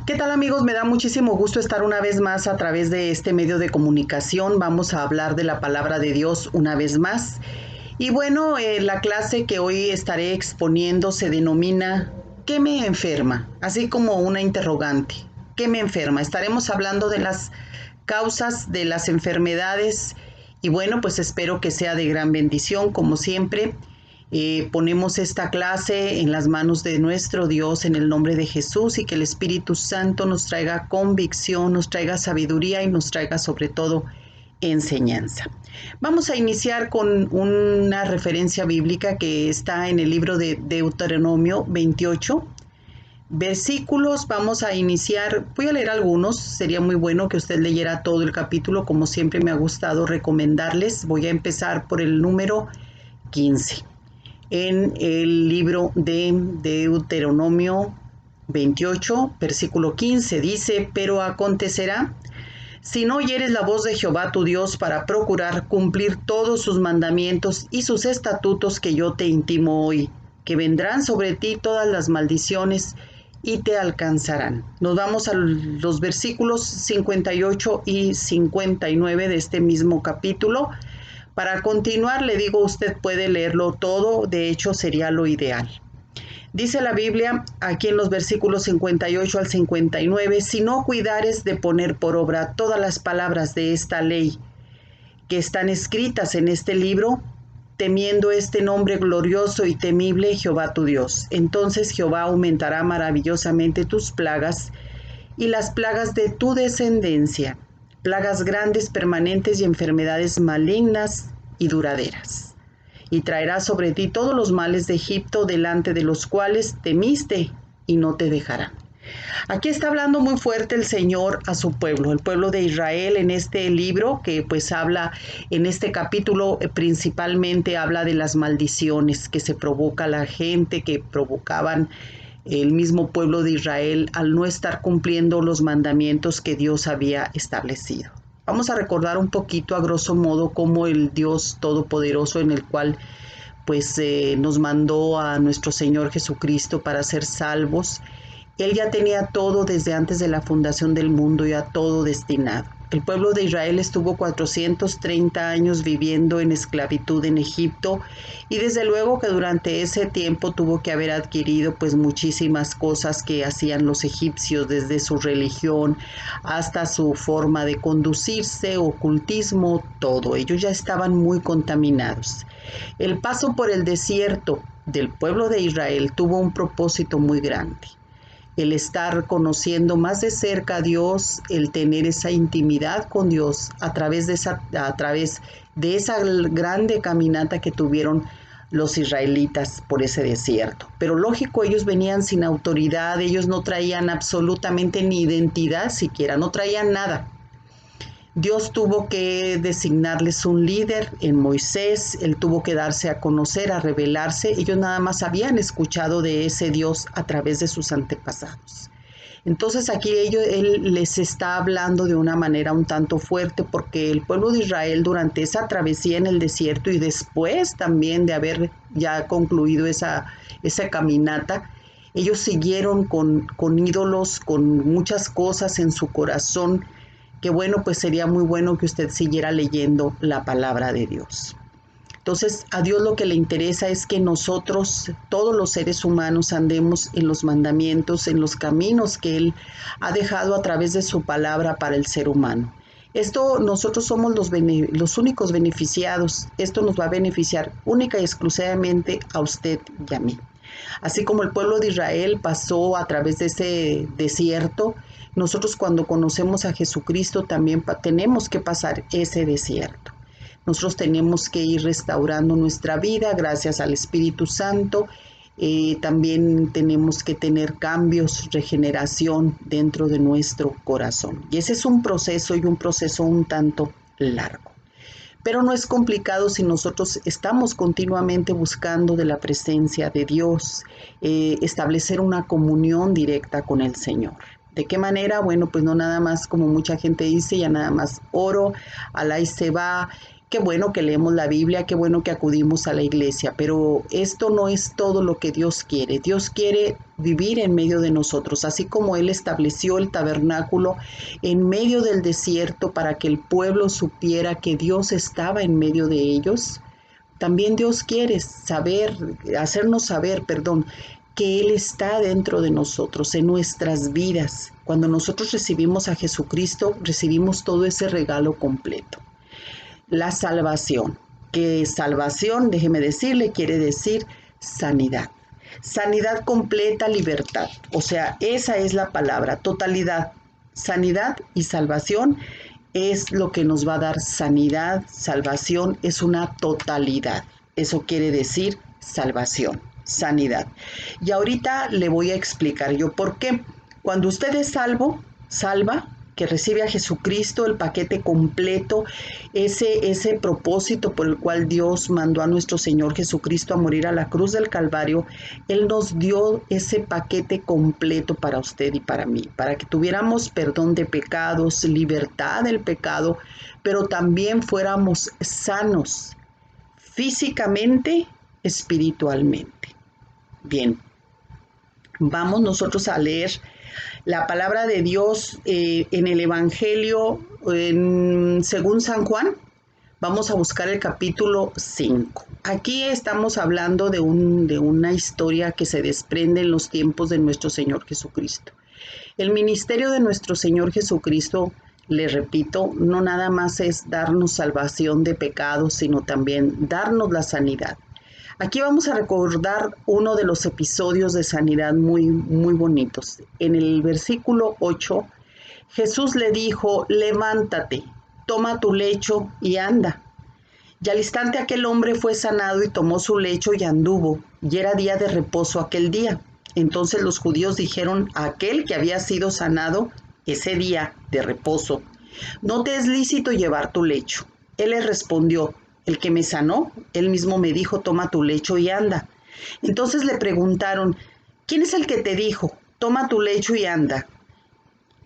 ¿Qué tal amigos? Me da muchísimo gusto estar una vez más a través de este medio de comunicación. Vamos a hablar de la palabra de Dios una vez más. Y bueno, la clase que hoy estaré exponiendo se denomina ¿qué me enferma? Así como una interrogante. ¿Qué me enferma? Estaremos hablando de las causas de las enfermedades y bueno, pues espero que sea de gran bendición como siempre. Ponemos esta clase en las manos de nuestro Dios en el nombre de Jesús y que el Espíritu Santo nos traiga convicción, nos traiga sabiduría y nos traiga sobre todo enseñanza. Vamos a iniciar con una referencia bíblica que está en el libro de Deuteronomio 28. Versículos, vamos a iniciar, voy a leer algunos, sería muy bueno que usted leyera todo el capítulo, como siempre me ha gustado recomendarles. Voy a empezar por el número 15 en el libro de Deuteronomio 28, versículo 15, dice: pero acontecerá, si no oyeres la voz de Jehová tu Dios para procurar cumplir todos sus mandamientos y sus estatutos que yo te intimo hoy, que vendrán sobre ti todas las maldiciones y te alcanzarán. Nos vamos a los versículos 58 y 59 de este mismo capítulo. Para continuar, le digo, usted puede leerlo todo, de hecho sería lo ideal. Dice la Biblia, aquí en los versículos 58 al 59, si no cuidares de poner por obra todas las palabras de esta ley que están escritas en este libro, temiendo este nombre glorioso y temible, Jehová tu Dios, entonces Jehová aumentará maravillosamente tus plagas y las plagas de tu descendencia, plagas grandes, permanentes y enfermedades malignas y duraderas. Y traerá sobre ti todos los males de Egipto, delante de los cuales temiste, y no te dejarán. Aquí está hablando muy fuerte el Señor a su pueblo, el pueblo de Israel, en este libro que pues habla, en este capítulo principalmente habla de las maldiciones que se provoca a la gente, que provocaban el mismo pueblo de Israel al no estar cumpliendo los mandamientos que Dios había establecido. Vamos a recordar un poquito a grosso modo cómo el Dios Todopoderoso, en el cual pues nos mandó a nuestro Señor Jesucristo para ser salvos. Él ya tenía todo desde antes de la fundación del mundo, ya todo destinado. El pueblo de Israel estuvo 430 años viviendo en esclavitud en Egipto y desde luego que durante ese tiempo tuvo que haber adquirido pues muchísimas cosas que hacían los egipcios, desde su religión hasta su forma de conducirse, ocultismo, todo. Ellos ya estaban muy contaminados. El paso por el desierto del pueblo de Israel tuvo un propósito muy grande: el estar conociendo más de cerca a Dios, el tener esa intimidad con Dios a través de esa grande caminata que tuvieron los israelitas por ese desierto. Pero lógico, ellos venían sin autoridad, ellos no traían absolutamente ni identidad siquiera, no traían nada. Dios tuvo que designarles un líder en Moisés, él tuvo que darse a conocer, a revelarse. Ellos nada más habían escuchado de ese Dios a través de sus antepasados. Entonces aquí él les está hablando de una manera un tanto fuerte, porque el pueblo de Israel durante esa travesía en el desierto y después también de haber ya concluido esa caminata, ellos siguieron con ídolos, con muchas cosas en su corazón, que bueno, pues sería muy bueno que usted siguiera leyendo la palabra de Dios. Entonces, a Dios lo que le interesa es que nosotros, todos los seres humanos, andemos en los mandamientos, en los caminos que Él ha dejado a través de su palabra para el ser humano. Esto, nosotros somos los únicos beneficiados. Esto nos va a beneficiar única y exclusivamente a usted y a mí. Así como el pueblo de Israel pasó a través de ese desierto, nosotros cuando conocemos a Jesucristo también tenemos que pasar ese desierto. Nosotros tenemos que ir restaurando nuestra vida gracias al Espíritu Santo. También tenemos que tener cambios, regeneración dentro de nuestro corazón. Y ese es un proceso, y un proceso un tanto largo. Pero no es complicado si nosotros estamos continuamente buscando de la presencia de Dios, establecer una comunión directa con el Señor. ¿De qué manera? Bueno, pues no nada más como mucha gente dice, ya nada más oro, alá y se va, Qué bueno que leemos la Biblia, qué bueno que acudimos a la iglesia, pero esto no es todo lo que Dios quiere. Dios quiere vivir en medio de nosotros, así como Él estableció el tabernáculo en medio del desierto para que el pueblo supiera que Dios estaba en medio de ellos. También Dios quiere hacernos saber, que Él está dentro de nosotros, en nuestras vidas. Cuando nosotros recibimos a Jesucristo, recibimos todo ese regalo completo. La salvación, que salvación, déjeme decirle, quiere decir sanidad. Sanidad completa, libertad. O sea, esa es la palabra, totalidad. Sanidad y salvación es lo que nos va a dar sanidad, salvación, es una totalidad. Eso quiere decir salvación, sanidad. Y ahorita le voy a explicar yo por qué. Cuando usted es salva, que recibe a Jesucristo, el paquete completo, ese propósito por el cual Dios mandó a nuestro Señor Jesucristo a morir a la cruz del Calvario, Él nos dio ese paquete completo para usted y para mí, para que tuviéramos perdón de pecados, libertad del pecado, pero también fuéramos sanos físicamente, espiritualmente. Bien, vamos nosotros a leer la palabra de Dios en el Evangelio según San Juan. Vamos a buscar el capítulo 5. Aquí estamos hablando de una historia que se desprende en los tiempos de nuestro Señor Jesucristo. El ministerio de nuestro Señor Jesucristo, le repito, no nada más es darnos salvación de pecados, sino también darnos la sanidad. Aquí vamos a recordar uno de los episodios de sanidad muy, muy bonitos. En el versículo 8, Jesús le dijo: levántate, toma tu lecho y anda. Y al instante aquel hombre fue sanado y tomó su lecho y anduvo, y era día de reposo aquel día. Entonces los judíos dijeron a aquel que había sido sanado ese día de reposo: no te es lícito llevar tu lecho. Él les respondió: el que me sanó, él mismo me dijo, toma tu lecho y anda. Entonces le preguntaron: ¿quién es el que te dijo, toma tu lecho y anda?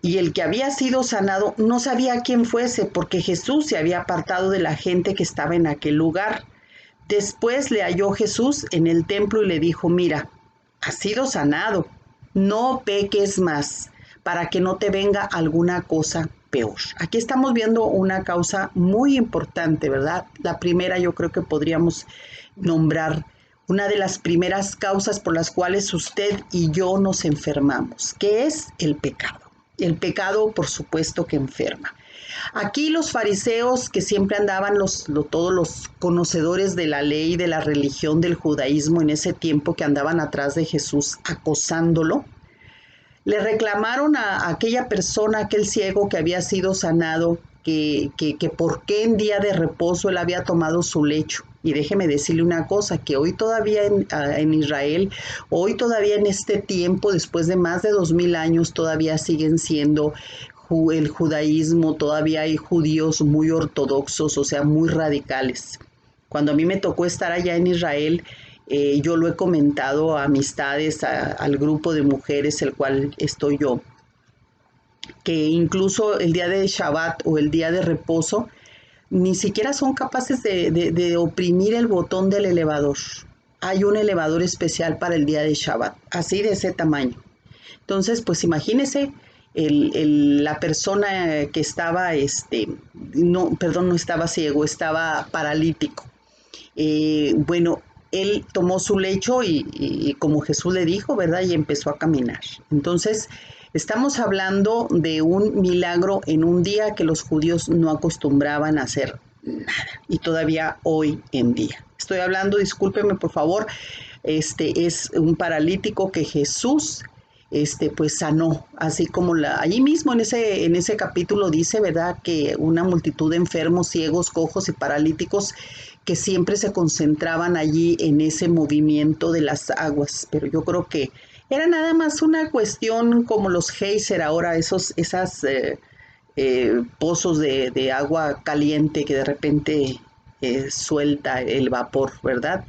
Y el que había sido sanado no sabía quién fuese, porque Jesús se había apartado de la gente que estaba en aquel lugar. Después le halló Jesús en el templo y le dijo: mira, has sido sanado, no peques más, para que no te venga alguna cosa peor. Aquí estamos viendo una causa muy importante, ¿verdad? La primera, yo creo que podríamos nombrar una de las primeras causas por las cuales usted y yo nos enfermamos, que es el pecado. El pecado, por supuesto, que enferma. Aquí los fariseos, que siempre andaban todos los conocedores de la ley, de la religión, del judaísmo en ese tiempo, que andaban atrás de Jesús acosándolo, le reclamaron a aquella persona, aquel ciego que había sido sanado, que por qué en día de reposo él había tomado su lecho. Y déjeme decirle una cosa, que hoy todavía en Israel, hoy todavía en este tiempo, después de más de 2000 años, todavía siguen siendo el judaísmo, todavía hay judíos muy ortodoxos, o sea, muy radicales. Cuando a mí me tocó estar allá en Israel, yo lo he comentado a amistades, al grupo de mujeres, el cual estoy yo, que incluso el día de Shabbat o el día de reposo, ni siquiera son capaces de oprimir el botón del elevador. Hay un elevador especial para el día de Shabbat, así de ese tamaño. Entonces, pues imagínese la persona que estaba, no estaba ciego, estaba paralítico. Bueno, él tomó su lecho y como Jesús le dijo, ¿verdad? Y empezó a caminar. Entonces, estamos hablando de un milagro en un día que los judíos no acostumbraban a hacer nada, y todavía hoy en día. Estoy hablando, discúlpeme por favor, es un paralítico que Jesús pues sanó, así como allí mismo en ese capítulo dice, ¿verdad?, que una multitud de enfermos, ciegos, cojos y paralíticos que siempre se concentraban allí en ese movimiento de las aguas, pero yo creo que era nada más una cuestión como los geyser ahora, esas pozos de agua caliente que de repente suelta el vapor, ¿verdad?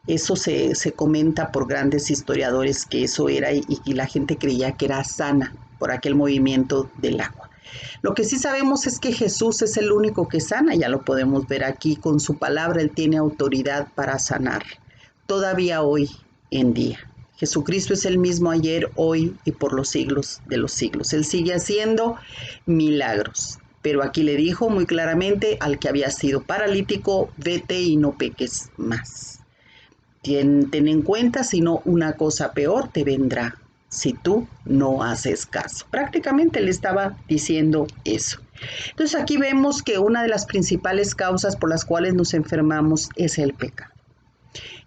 Eso se comenta por grandes historiadores que eso era y la gente creía que era sana por aquel movimiento del agua. Lo que sí sabemos es que Jesús es el único que sana, ya lo podemos ver aquí con su palabra, Él tiene autoridad para sanar, todavía hoy en día. Jesucristo es el mismo ayer, hoy y por los siglos de los siglos. Él sigue haciendo milagros. Pero aquí le dijo muy claramente al que había sido paralítico, vete y no peques más. Ten en cuenta, si no, una cosa peor te vendrá si tú no haces caso. Prácticamente le estaba diciendo eso. Entonces aquí vemos que una de las principales causas por las cuales nos enfermamos es el pecado.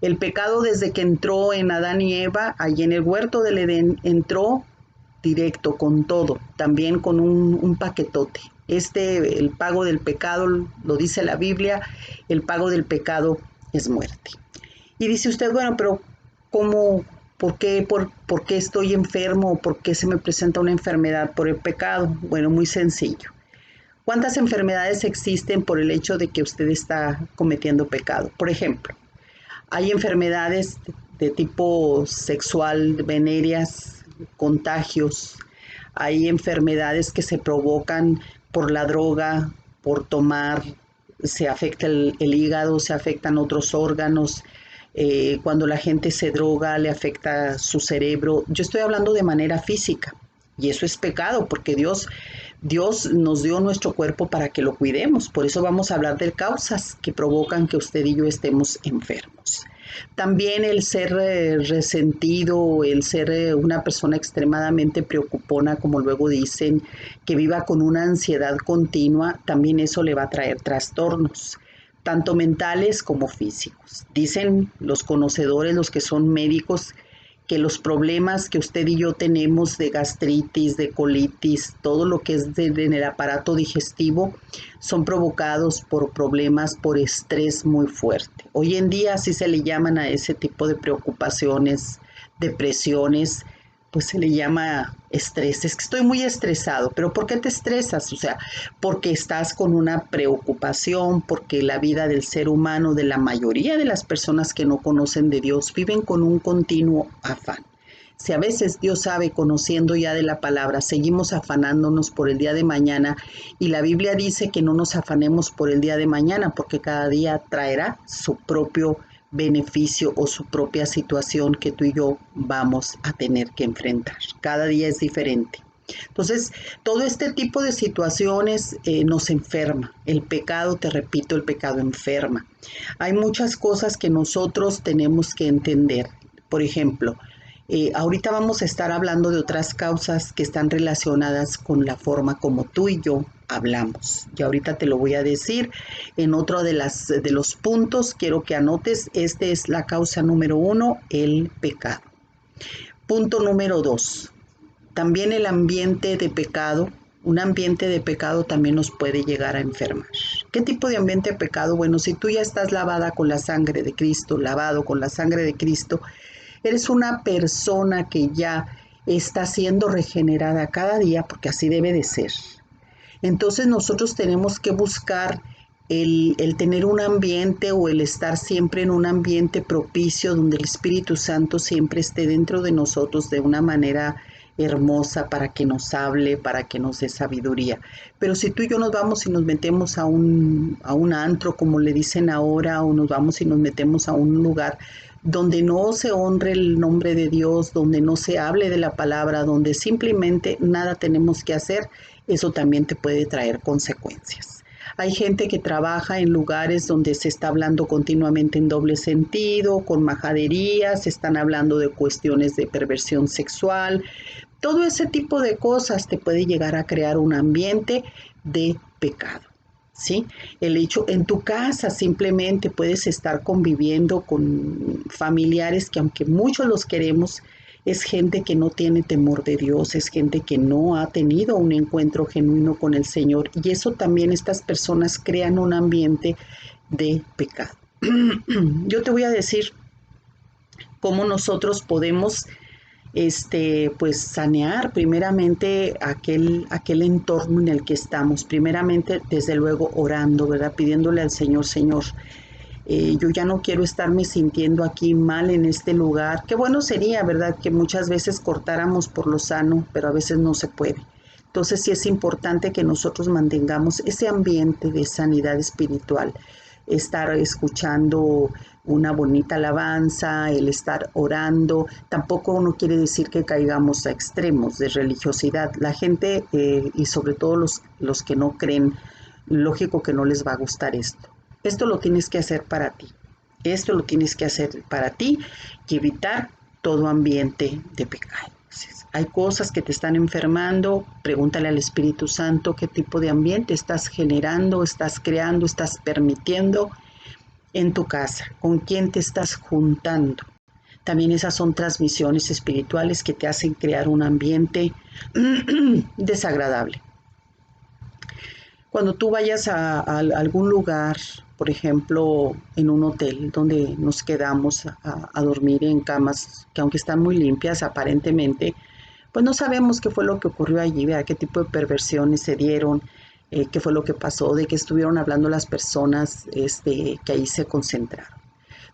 El pecado desde que entró en Adán y Eva, allí en el huerto del Edén, entró directo con todo, también con un paquetote. El pago del pecado, lo dice la Biblia, el pago del pecado es muerte. Y dice usted, bueno, pero ¿cómo, por qué estoy enfermo? ¿Por qué se me presenta una enfermedad por el pecado? Bueno, muy sencillo. ¿Cuántas enfermedades existen por el hecho de que usted está cometiendo pecado? Por ejemplo, hay enfermedades de tipo sexual, venéreas, contagios. Hay enfermedades que se provocan por la droga, por tomar, se afecta el hígado, se afectan otros órganos. Cuando la gente se droga, le afecta su cerebro. Yo estoy hablando de manera física. Y eso es pecado, porque Dios nos dio nuestro cuerpo para que lo cuidemos. Por eso vamos a hablar de causas que provocan que usted y yo estemos enfermos. También el ser resentido, el ser una persona extremadamente preocupona, como luego dicen, que viva con una ansiedad continua, también eso le va a traer trastornos, tanto mentales como físicos. Dicen los conocedores, los que son médicos, que los problemas que usted y yo tenemos de gastritis, de colitis, todo lo que es en el aparato digestivo, son provocados por problemas por estrés muy fuerte. Hoy en día así se le llaman a ese tipo de preocupaciones, depresiones, pues se le llama estrés. Es que estoy muy estresado, pero ¿por qué te estresas? O sea, porque estás con una preocupación, porque la vida del ser humano, de la mayoría de las personas que no conocen de Dios, viven con un continuo afán. Si a veces Dios sabe, conociendo ya de la palabra, seguimos afanándonos por el día de mañana, y la Biblia dice que no nos afanemos por el día de mañana, porque cada día traerá su propio beneficio o su propia situación que tú y yo vamos a tener que enfrentar. Cada día es diferente. Entonces, todo este tipo de situaciones nos enferma. El pecado, te repito, el pecado enferma. Hay muchas cosas que nosotros tenemos que entender. Por ejemplo, ahorita vamos a estar hablando de otras causas que están relacionadas con la forma como tú y yo hablamos. Y ahorita te lo voy a decir en otro de los puntos. Quiero que anotes, esta es la causa número 1, el pecado. Punto número 2, también el ambiente de pecado. Un ambiente de pecado también nos puede llegar a enfermar. ¿Qué tipo de ambiente de pecado? Bueno, si tú ya estás lavada con la sangre de Cristo, lavado con la sangre de Cristo, eres una persona que ya está siendo regenerada cada día, porque así debe de ser. Entonces nosotros tenemos que buscar el tener un ambiente, o el estar siempre en un ambiente propicio donde el Espíritu Santo siempre esté dentro de nosotros de una manera hermosa, para que nos hable, para que nos dé sabiduría. Pero si tú y yo nos vamos y nos metemos a un antro, como le dicen ahora, o nos vamos y nos metemos a un lugar donde no se honre el nombre de Dios, donde no se hable de la palabra, donde simplemente nada tenemos que hacer, eso también te puede traer consecuencias. Hay gente que trabaja en lugares donde se está hablando continuamente en doble sentido, con majaderías, se están hablando de cuestiones de perversión sexual. Todo ese tipo de cosas te puede llegar a crear un ambiente de pecado, ¿sí? El hecho, en tu casa simplemente puedes estar conviviendo con familiares que, aunque muchos los queremos, es gente que no tiene temor de Dios, es gente que no ha tenido un encuentro genuino con el Señor, y eso también, estas personas crean un ambiente de pecado. Yo te voy a decir cómo nosotros podemos pues sanear primeramente aquel entorno en el que estamos. Primeramente, desde luego, orando, ¿verdad? Pidiéndole al Señor, Señor, yo ya no quiero estarme sintiendo aquí mal en este lugar. Qué bueno sería, ¿verdad?, que muchas veces cortáramos por lo sano, pero a veces no se puede. Entonces sí es importante que nosotros mantengamos ese ambiente de sanidad espiritual, estar escuchando una bonita alabanza, el estar orando. Tampoco no quiere decir que caigamos a extremos de religiosidad. La gente, y sobre todo los que no creen, lógico que no les va a gustar esto. Esto lo tienes que hacer para ti. Esto lo tienes que hacer para ti y evitar todo ambiente de pecado. Hay cosas que te están enfermando, pregúntale al Espíritu Santo qué tipo de ambiente estás generando, estás creando, estás permitiendo en tu casa, con quién te estás juntando. También esas son transmisiones espirituales que te hacen crear un ambiente desagradable. Cuando tú vayas a algún lugar, por ejemplo, en un hotel donde nos quedamos a dormir en camas que aunque están muy limpias aparentemente, pues no sabemos qué fue lo que ocurrió allí, ¿verdad? Qué tipo de perversiones se dieron, qué fue lo que pasó, de qué estuvieron hablando las personas que ahí se concentraron.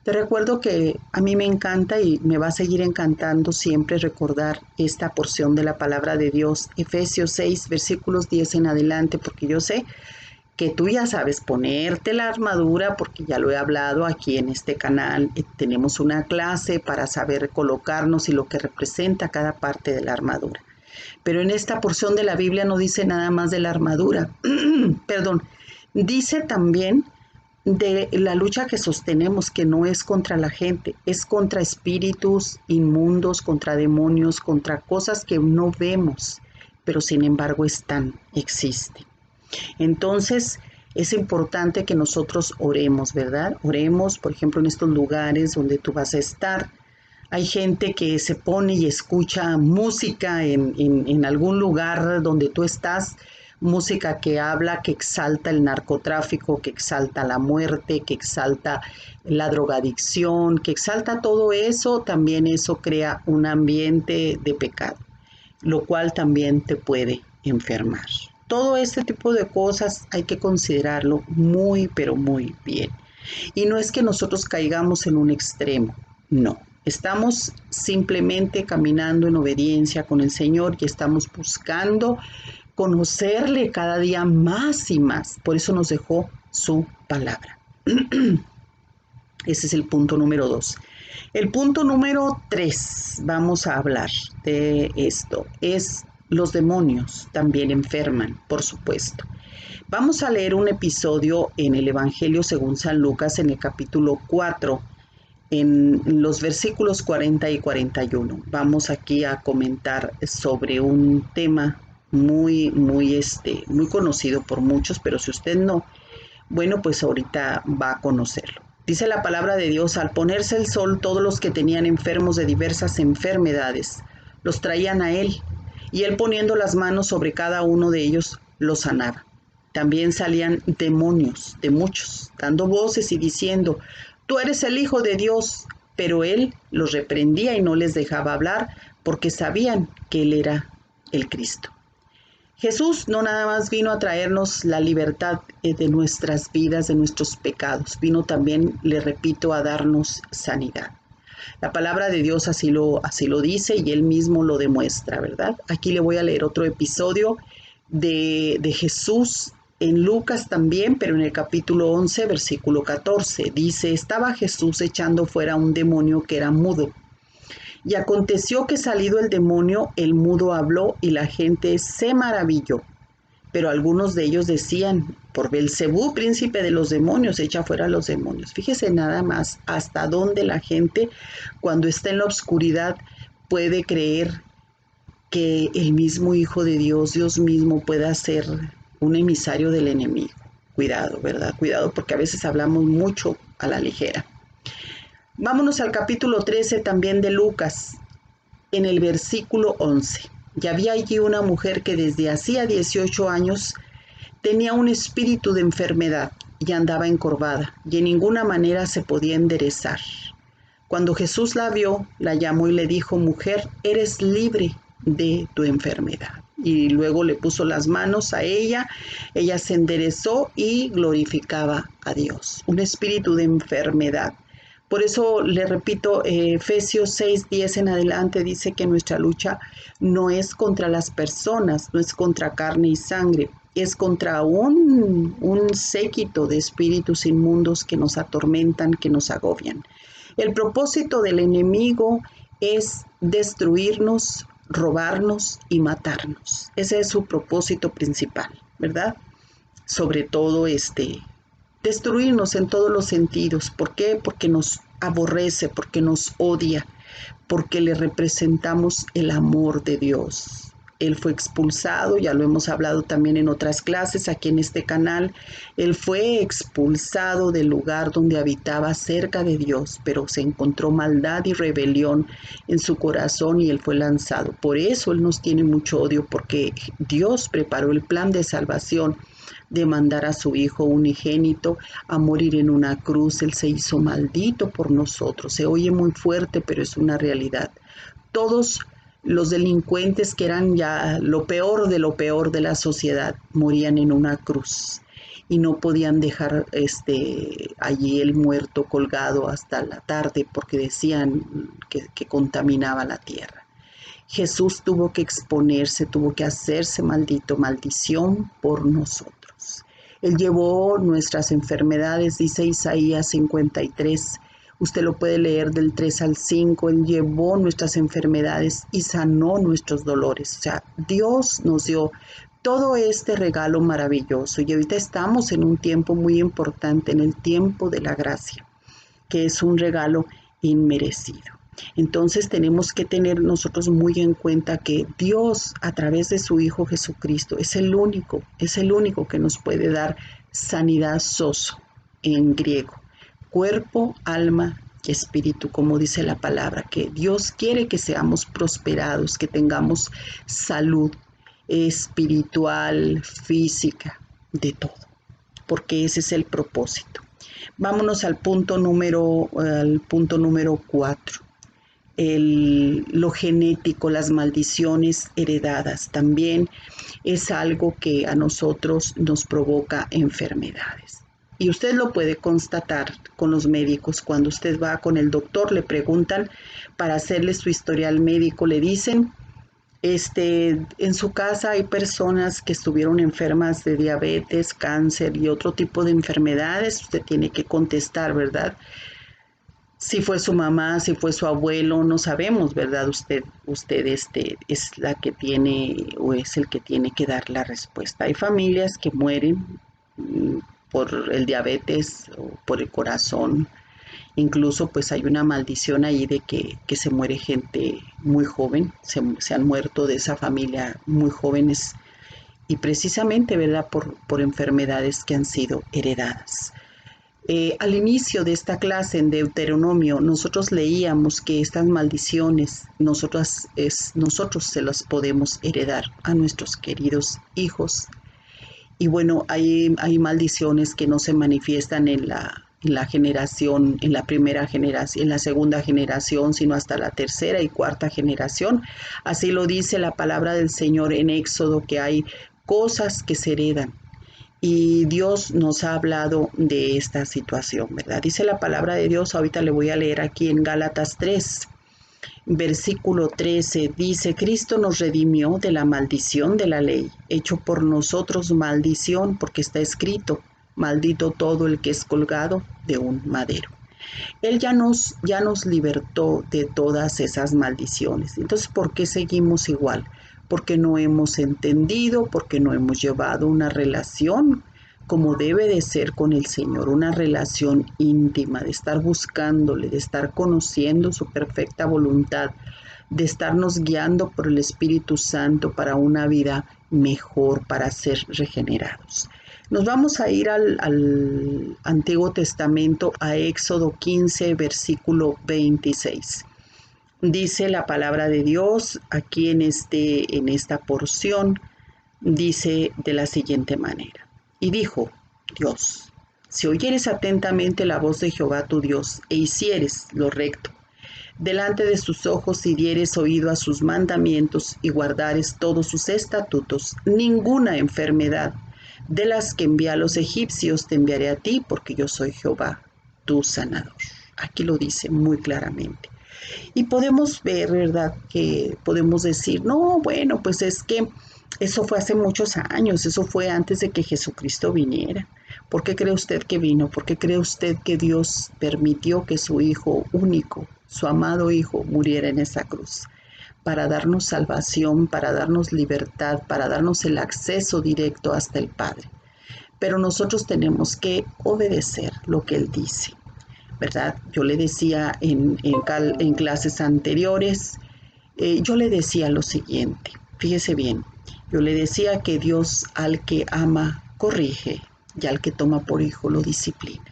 Te recuerdo que a mí me encanta y me va a seguir encantando siempre recordar esta porción de la palabra de Dios, Efesios 6, versículos 10 en adelante, porque yo sé que tú ya sabes ponerte la armadura, porque ya lo he hablado aquí en este canal. Tenemos una clase para saber colocarnos y lo que representa cada parte de la armadura. Pero en esta porción de la Biblia no dice nada más de la armadura, perdón, dice también de la lucha que sostenemos, que no es contra la gente, es contra espíritus inmundos, contra demonios, contra cosas que no vemos, pero sin embargo existen. Entonces, es importante que nosotros oremos, ¿verdad? Oremos, por ejemplo, en estos lugares donde tú vas a estar. Hay gente que se pone y escucha música en algún lugar donde tú estás, música que habla, que exalta el narcotráfico, que exalta la muerte, que exalta la drogadicción, que exalta todo eso. También eso crea un ambiente de pecado, lo cual también te puede enfermar. Todo este tipo de cosas hay que considerarlo muy, pero muy bien. Y no es que nosotros caigamos en un extremo, no. Estamos simplemente caminando en obediencia con el Señor y estamos buscando conocerle cada día más y más. Por eso nos dejó su palabra. Ese es el punto número 2. El punto número 3, vamos a hablar de esto, es los demonios también enferman, por supuesto. Vamos a leer un episodio en el Evangelio según San Lucas en el capítulo 4, en los versículos 40 y 41. Vamos aquí a comentar sobre un tema muy conocido por muchos, pero si usted no, bueno, pues ahorita va a conocerlo. Dice la palabra de Dios: al ponerse el sol, todos los que tenían enfermos de diversas enfermedades los traían a él, y él, poniendo las manos sobre cada uno de ellos, los sanaba. También salían demonios de muchos, dando voces y diciendo: tú eres el Hijo de Dios. Pero él los reprendía y no les dejaba hablar, porque sabían que él era el Cristo. Jesús no nada más vino a traernos la libertad de nuestras vidas, de nuestros pecados, vino también, le repito, a darnos sanidad. La palabra de Dios así lo dice y él mismo lo demuestra, ¿verdad? Aquí le voy a leer otro episodio de Jesús en Lucas también, pero en el capítulo 11, versículo 14. Dice: estaba Jesús echando fuera un demonio que era mudo. Y aconteció que, salido el demonio, el mudo habló y la gente se maravilló. Pero algunos de ellos decían: por Belcebú, príncipe de los demonios, echa fuera a los demonios. Fíjese nada más hasta dónde la gente, cuando está en la oscuridad, puede creer que el mismo Hijo de Dios, Dios mismo, pueda ser un emisario del enemigo. Cuidado, ¿verdad? Cuidado, porque a veces hablamos mucho a la ligera. Vámonos al capítulo 13 también de Lucas, en el versículo 11. Y había allí una mujer que desde hacía 18 años tenía un espíritu de enfermedad y andaba encorvada, y en ninguna manera se podía enderezar. Cuando Jesús la vio, la llamó y le dijo: mujer, eres libre de tu enfermedad. Y luego le puso las manos a ella, ella se enderezó y glorificaba a Dios. Un espíritu de enfermedad Por eso le repito, Efesios 6:10 en adelante dice que nuestra lucha no es contra las personas, no es contra carne y sangre, es contra un séquito de espíritus inmundos que nos atormentan, que nos agobian. El propósito del enemigo es destruirnos, robarnos y matarnos. Ese es su propósito principal, ¿verdad? Sobre todo destruirnos en todos los sentidos. ¿Por qué? Porque nos aborrece, porque nos odia, porque le representamos el amor de Dios. Él fue expulsado, ya lo hemos hablado también en otras clases aquí en este canal. Él fue expulsado del lugar donde habitaba cerca de Dios, pero se encontró maldad y rebelión en su corazón y él fue lanzado. Por eso él nos tiene mucho odio, porque Dios preparó el plan de salvación de mandar a su Hijo unigénito a morir en una cruz. Él se hizo maldito por nosotros. Se oye muy fuerte, pero es una realidad. Todos los delincuentes, que eran ya lo peor de la sociedad, morían en una cruz y no podían dejar allí el muerto colgado hasta la tarde, porque decían que contaminaba la tierra. Jesús tuvo que exponerse, tuvo que hacerse maldito, maldición por nosotros. Él llevó nuestras enfermedades, dice Isaías 53. Usted lo puede leer del 3 al 5. Él llevó nuestras enfermedades y sanó nuestros dolores. O sea, Dios nos dio todo este regalo maravilloso. Y ahorita estamos en un tiempo muy importante, en el tiempo de la gracia, que es un regalo inmerecido. Entonces tenemos que tener nosotros muy en cuenta que Dios, a través de su Hijo Jesucristo, es el único que nos puede dar sanidad soso en griego, cuerpo, alma y espíritu, como dice la palabra, que Dios quiere que seamos prosperados, que tengamos salud espiritual, física, de todo, porque ese es el propósito. Vámonos al punto número 4. Lo genético, las maldiciones heredadas, también es algo que a nosotros nos provoca enfermedades. Y usted lo puede constatar con los médicos. Cuando usted va con el doctor, le preguntan para hacerle su historial médico, le dicen, en su casa hay personas que estuvieron enfermas de diabetes, cáncer y otro tipo de enfermedades. Usted tiene que contestar, ¿verdad? Si fue su mamá, si fue su abuelo, no sabemos, ¿verdad? Usted es la que tiene o es el que tiene que dar la respuesta. Hay familias que mueren por el diabetes o por el corazón. Incluso pues hay una maldición ahí de que se muere gente muy joven, se han muerto de esa familia muy jóvenes y precisamente, ¿verdad? Por enfermedades que han sido heredadas. Al inicio de esta clase en Deuteronomio, nosotros leíamos que estas maldiciones nosotros se las podemos heredar a nuestros queridos hijos. Y bueno, hay maldiciones que no se manifiestan en la generación, en la primera generación, en la segunda generación, sino hasta la tercera y cuarta generación. Así lo dice la palabra del Señor en Éxodo, que hay cosas que se heredan. Y Dios nos ha hablado de esta situación, ¿verdad? Dice la palabra de Dios, ahorita le voy a leer aquí en Gálatas 3, versículo 13, dice, Cristo nos redimió de la maldición de la ley, hecho por nosotros maldición, porque está escrito, maldito todo el que es colgado de un madero. Él ya nos libertó de todas esas maldiciones. Entonces, ¿por qué seguimos igual? Porque no hemos entendido, porque no hemos llevado una relación como debe de ser con el Señor, una relación íntima, de estar buscándole, de estar conociendo su perfecta voluntad, de estarnos guiando por el Espíritu Santo para una vida mejor, para ser regenerados. Nos vamos a ir al Antiguo Testamento, a Éxodo 15, versículo 26. Dice la palabra de Dios aquí en esta porción, dice de la siguiente manera. Y dijo Dios, si oyeres atentamente la voz de Jehová tu Dios, e hicieres lo recto delante de sus ojos, y dieres oído a sus mandamientos, y guardares todos sus estatutos, ninguna enfermedad de las que envié a los egipcios te enviaré a ti, porque yo soy Jehová, tu sanador. Aquí lo dice muy claramente. Y podemos ver, ¿verdad? Que podemos decir, no, bueno, pues es que eso fue hace muchos años, eso fue antes de que Jesucristo viniera. ¿Por qué cree usted que vino? ¿Por qué cree usted que Dios permitió que su Hijo único, su amado Hijo, muriera en esa cruz? Para darnos salvación, para darnos libertad, para darnos el acceso directo hasta el Padre. Pero nosotros tenemos que obedecer lo que Él dice, ¿verdad? Yo le decía en clases anteriores, yo le decía lo siguiente, fíjese bien, yo le decía que Dios al que ama corrige y al que toma por hijo lo disciplina.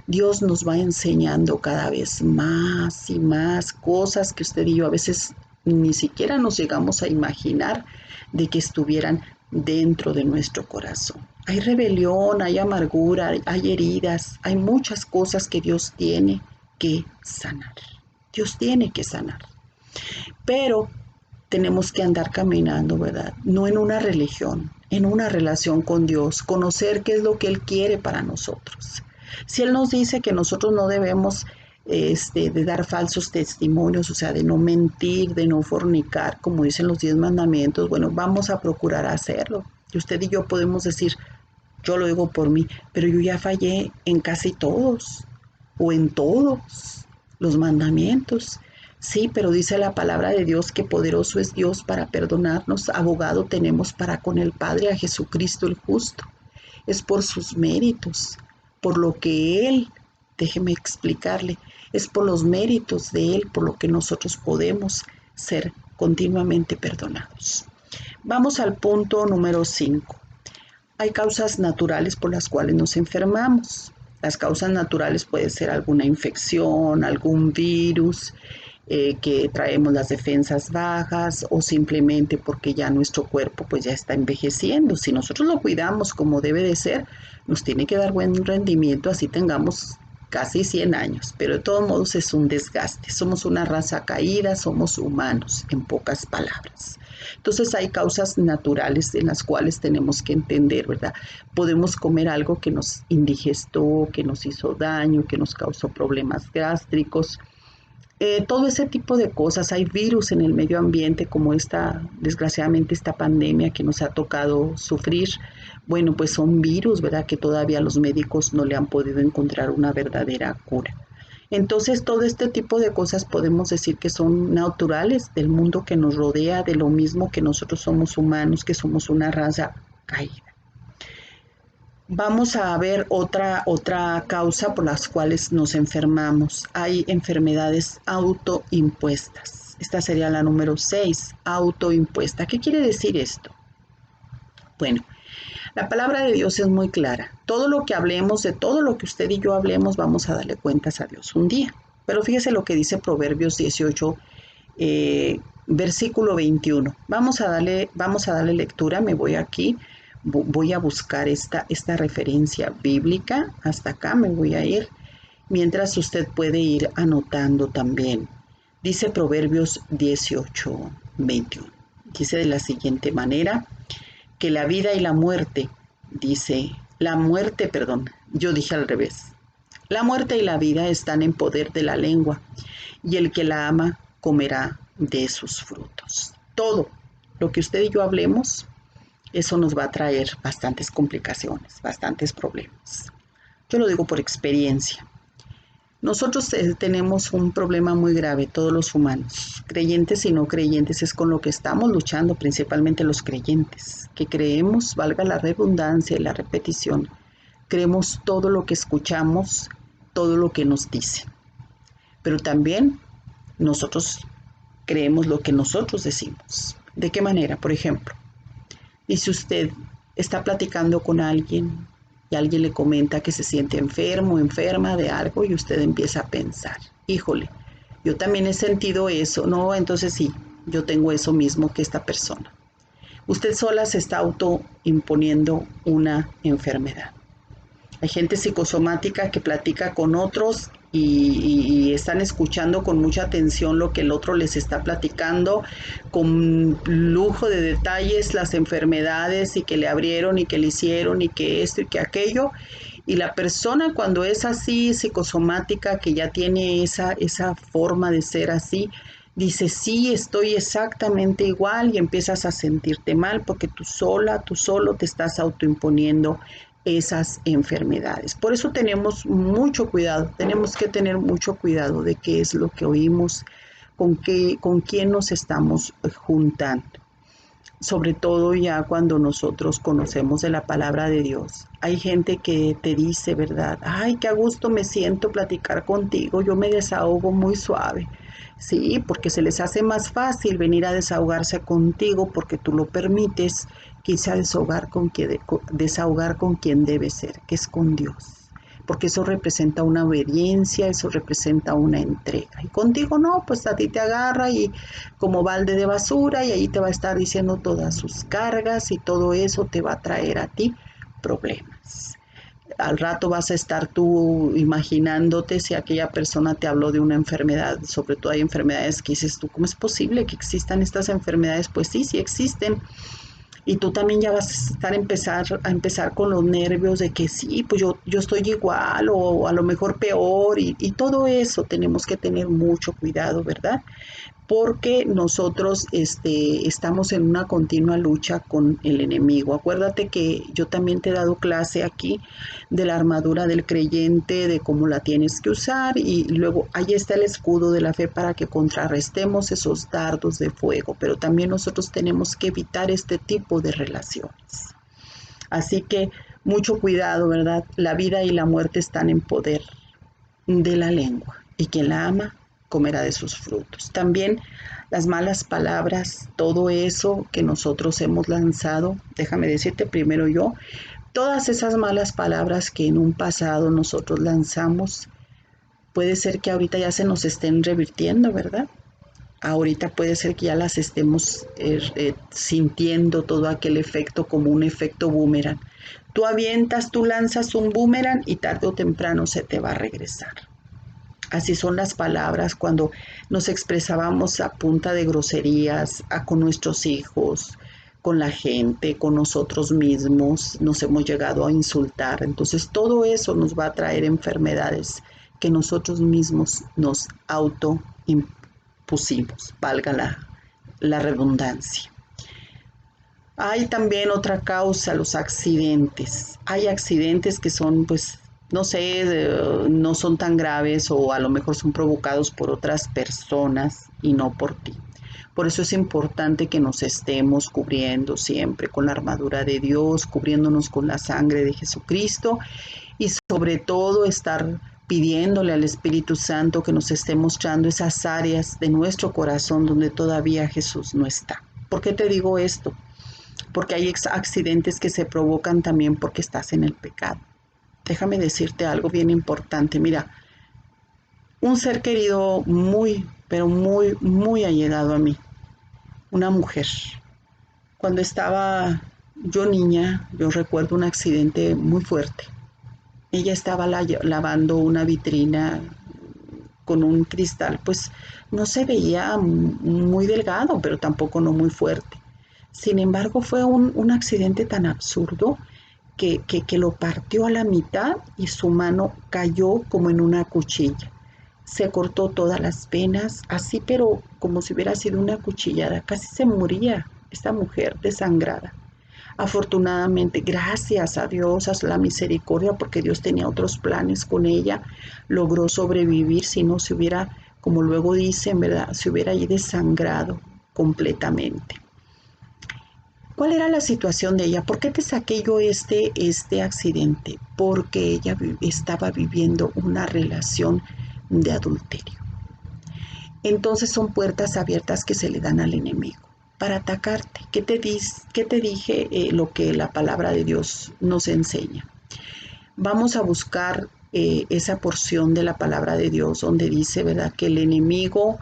Dios nos va enseñando cada vez más y más cosas que usted y yo a veces ni siquiera nos llegamos a imaginar de que estuvieran dentro de nuestro corazón. Hay rebelión, hay amargura, hay heridas, hay muchas cosas que Dios tiene que sanar. Dios tiene que sanar. Pero tenemos que andar caminando, ¿verdad? No en una religión, en una relación con Dios, conocer qué es lo que Él quiere para nosotros. Si Él nos dice que nosotros no debemos de dar falsos testimonios, o sea, de no mentir, de no fornicar, como dicen los 10 mandamientos, bueno, vamos a procurar hacerlo. Y usted y yo podemos decir, yo lo digo por mí, pero yo ya fallé en casi todos o en todos los mandamientos. Sí, pero dice la palabra de Dios que poderoso es Dios para perdonarnos. Abogado tenemos para con el Padre a Jesucristo el justo. Es por sus méritos, por lo que Él, déjeme explicarle, es por los méritos de Él, por lo que nosotros podemos ser continuamente perdonados. Vamos al punto número 5. Hay causas naturales por las cuales nos enfermamos. Las causas naturales pueden ser alguna infección, algún virus, que traemos las defensas bajas o simplemente porque ya nuestro cuerpo pues ya está envejeciendo. Si nosotros lo cuidamos como debe de ser, nos tiene que dar buen rendimiento, así tengamos casi 100 años, pero de todos modos es un desgaste. Somos una raza caída, somos humanos, en pocas palabras. Entonces hay causas naturales en las cuales tenemos que entender, ¿verdad? Podemos comer algo que nos indigestó, que nos hizo daño, que nos causó problemas gástricos. Todo ese tipo de cosas. Hay virus en el medio ambiente como desgraciadamente esta pandemia que nos ha tocado sufrir. Bueno, pues son virus, ¿verdad? Que todavía los médicos no le han podido encontrar una verdadera cura. Entonces, todo este tipo de cosas podemos decir que son naturales del mundo que nos rodea, de lo mismo que nosotros somos humanos, que somos una raza caída. Vamos a ver otra causa por las cuales nos enfermamos. Hay enfermedades autoimpuestas. Esta sería la número 6, autoimpuesta. ¿Qué quiere decir esto? Bueno, la palabra de Dios es muy clara. Todo lo que hablemos, de todo lo que usted y yo hablemos, vamos a darle cuentas a Dios un día. Pero fíjese lo que dice Proverbios 18, versículo 21. Vamos a darle lectura. Me voy aquí. Voy a buscar esta referencia bíblica. Hasta acá me voy a ir. Mientras usted puede ir anotando también. Dice Proverbios 18, 21. Dice de la siguiente manera, que la vida y la muerte, yo dije al revés. La muerte y la vida están en poder de la lengua, y el que la ama comerá de sus frutos. Todo lo que usted y yo hablemos, eso nos va a traer bastantes complicaciones, bastantes problemas. Yo lo digo por experiencia. Nosotros tenemos un problema muy grave, todos los humanos, creyentes y no creyentes, es con lo que estamos luchando, principalmente los creyentes, que creemos, valga la redundancia y la repetición, creemos todo lo que escuchamos, todo lo que nos dicen. Pero también nosotros creemos lo que nosotros decimos. ¿De qué manera? Por ejemplo, y si usted está platicando con alguien y alguien le comenta que se siente enfermo o enferma de algo y usted empieza a pensar, híjole, yo también he sentido eso, no, entonces sí, yo tengo eso mismo que esta persona. Usted sola se está autoimponiendo una enfermedad. Hay gente psicosomática que platica con otros y están escuchando con mucha atención lo que el otro les está platicando, con lujo de detalles, las enfermedades y que le abrieron y que le hicieron y que esto y que aquello. Y la persona cuando es así, psicosomática, que ya tiene esa forma de ser así, dice, sí, estoy exactamente igual y empiezas a sentirte mal porque tú solo te estás autoimponiendo esas enfermedades. Por eso tenemos mucho cuidado, tenemos que tener mucho cuidado de qué es lo que oímos, con quién nos estamos juntando. Sobre todo ya cuando nosotros conocemos de la palabra de Dios. Hay gente que te dice, ¿verdad? Ay, qué a gusto me siento platicar contigo, yo me desahogo muy suave. Sí, porque se les hace más fácil venir a desahogarse contigo porque tú lo permites, quizá desahogar con quien debe ser, que es con Dios. Porque eso representa una obediencia, eso representa una entrega. Y contigo no, pues a ti te agarra y como balde de basura y ahí te va a estar diciendo todas sus cargas y todo eso te va a traer a ti problemas. Al rato vas a estar tú imaginándote si aquella persona te habló de una enfermedad, sobre todo hay enfermedades que dices tú, ¿cómo es posible que existan estas enfermedades? Pues sí, sí existen. Y tú también ya vas a empezar con los nervios de que sí, pues yo estoy igual o a lo mejor peor y todo eso tenemos que tener mucho cuidado, ¿verdad? Porque nosotros estamos en una continua lucha con el enemigo. Acuérdate que yo también te he dado clase aquí de la armadura del creyente, de cómo la tienes que usar y luego ahí está el escudo de la fe para que contrarrestemos esos dardos de fuego, pero también nosotros tenemos que evitar este tipo de relaciones. Así que mucho cuidado, ¿verdad? La vida y la muerte están en poder de la lengua y quien la ama comerá de sus frutos. También las malas palabras, todo eso que nosotros hemos lanzado, déjame decirte primero yo, todas esas malas palabras que en un pasado nosotros lanzamos, puede ser que ahorita ya se nos estén revirtiendo, ¿verdad? Ahorita puede ser que ya las estemos sintiendo todo aquel efecto como un efecto boomerang. Tú avientas, tú lanzas un boomerang y tarde o temprano se te va a regresar. Así son las palabras cuando nos expresábamos a punta de groserías, con nuestros hijos, con la gente, con nosotros mismos, nos hemos llegado a insultar. Entonces todo eso nos va a traer enfermedades que nosotros mismos nos autoimpusimos, valga la redundancia. Hay también otra causa, los accidentes. Hay accidentes que son, pues, no sé, no son tan graves o a lo mejor son provocados por otras personas y no por ti. Por eso es importante que nos estemos cubriendo siempre con la armadura de Dios, cubriéndonos con la sangre de Jesucristo y sobre todo estar pidiéndole al Espíritu Santo que nos esté mostrando esas áreas de nuestro corazón donde todavía Jesús no está. ¿Por qué te digo esto? Porque hay accidentes que se provocan también porque estás en el pecado. Déjame decirte algo bien importante. Mira, un ser querido muy, pero muy, muy allegado a mí, una mujer. Cuando estaba yo niña, yo recuerdo un accidente muy fuerte. Ella estaba lavando una vitrina con un cristal, pues no se veía muy delgado, pero tampoco no muy fuerte. Sin embargo, fue un accidente tan absurdo que lo partió a la mitad y su mano cayó como en una cuchilla. Se cortó todas las venas, así pero como si hubiera sido una cuchillada. Casi se moría esta mujer desangrada. Afortunadamente, gracias a Dios, a la misericordia, porque Dios tenía otros planes con ella, logró sobrevivir, si no se hubiera, como luego dicen, ¿verdad? Se hubiera ahí desangrado completamente. ¿Cuál era la situación de ella? ¿Por qué te saqué yo este accidente? Porque ella estaba viviendo una relación de adulterio. Entonces son puertas abiertas que se le dan al enemigo para atacarte. ¿Qué te dije lo que la palabra de Dios nos enseña? Vamos a buscar esa porción de la palabra de Dios donde dice, ¿verdad?, que el enemigo